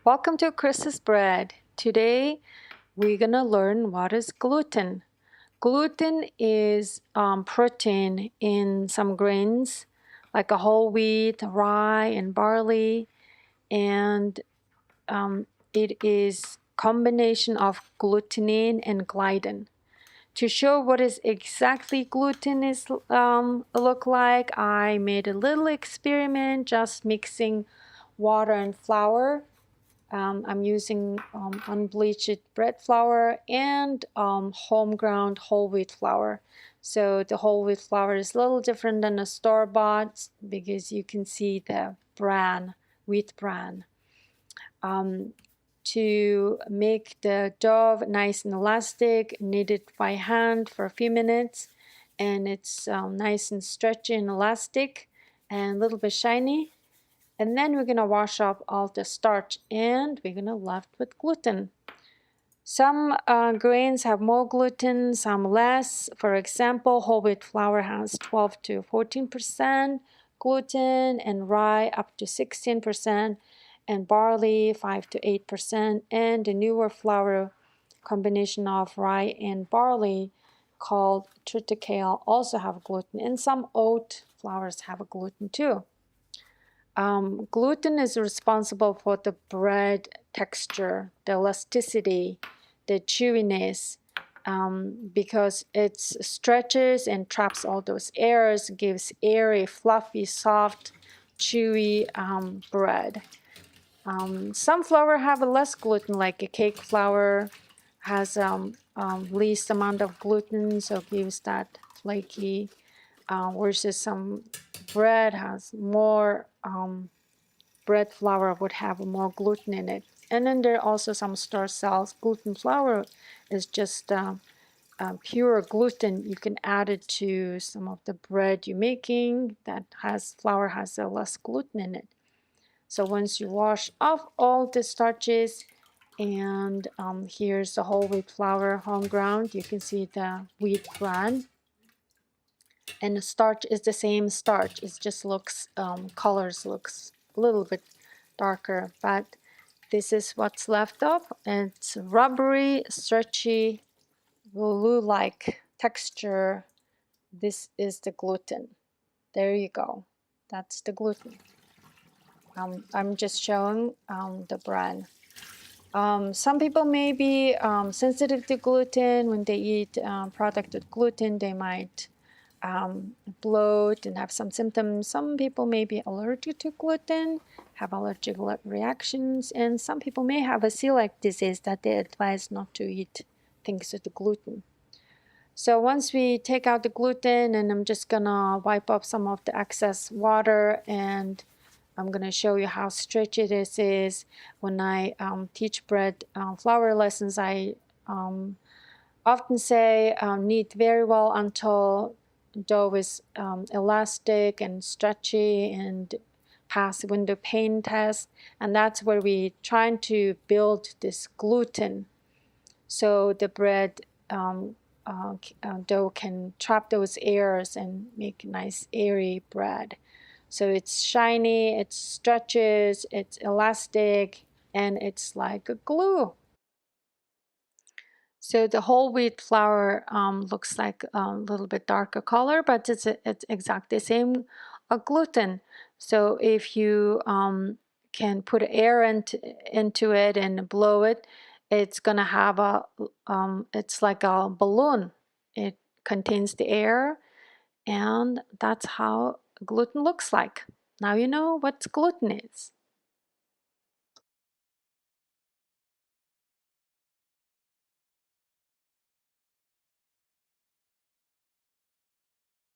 Welcome to Chris's Bread. Today we're gonna learn what is gluten. Gluten is protein in some grains like a whole wheat, rye, and barley, and it is combination of glutenin and gliadin. To show what is exactly gluten is look like, I made a little experiment just mixing water and flour. I'm using unbleached bread flour and home ground whole wheat flour. So the whole wheat flour is a little different than the store-bought because you can see the bran, wheat bran. To make the dough nice and elastic, knead it by hand for a few minutes, and it's nice and stretchy and elastic and a little bit shiny. And then we're going to wash off all the starch and we're going to left with gluten. Some grains have more gluten, some less. For example, whole wheat flour has 12 to 14% gluten, and rye up to 16%, and barley 5 to 8%, and the newer flour combination of rye and barley called triticale also have gluten, and some oat flours have a gluten too. Gluten is responsible for the bread texture, the elasticity, the chewiness, because it stretches and traps all those airs, gives airy, fluffy, soft, chewy bread. Some flour have less gluten, like a cake flour has least amount of gluten, so gives that flaky, versus some bread has more bread flour would have more gluten in it. And then there are also some store sells gluten flour is just pure gluten. You can add it to some of the bread you're making that has flour has less gluten in it. So once you wash off all the starches, and here's the whole wheat flour, home ground, you can see the wheat bran. And the starch is the same starch. It just looks, colors looks a little bit darker, but this is what's left of. It's rubbery, stretchy, glue-like texture. This is the gluten. There you go. That's the gluten. I'm just showing the brand. Some people may be sensitive to gluten. When they eat product with gluten, they might bloat and have some symptoms. Some people may be allergic to gluten, have allergic reactions, and some people may have a celiac disease that they advise not to eat things with the gluten. So once we take out the gluten, and I'm just gonna wipe off some of the excess water, and I'm gonna show you how stretchy this is. When I teach bread flour lessons, I often say knead very well until dough is elastic and stretchy and pass window pane test, and that's where we trying to build this gluten so the bread dough can trap those airs and make nice airy bread. So it's shiny, it stretches, it's elastic, and it's like a glue. So the whole wheat flour looks like a little bit darker color, but it's exactly the same gluten. So if you can put air into it and blow it, it's gonna have a it's like a balloon. It contains the air, and that's how gluten looks like. Now you know what gluten is.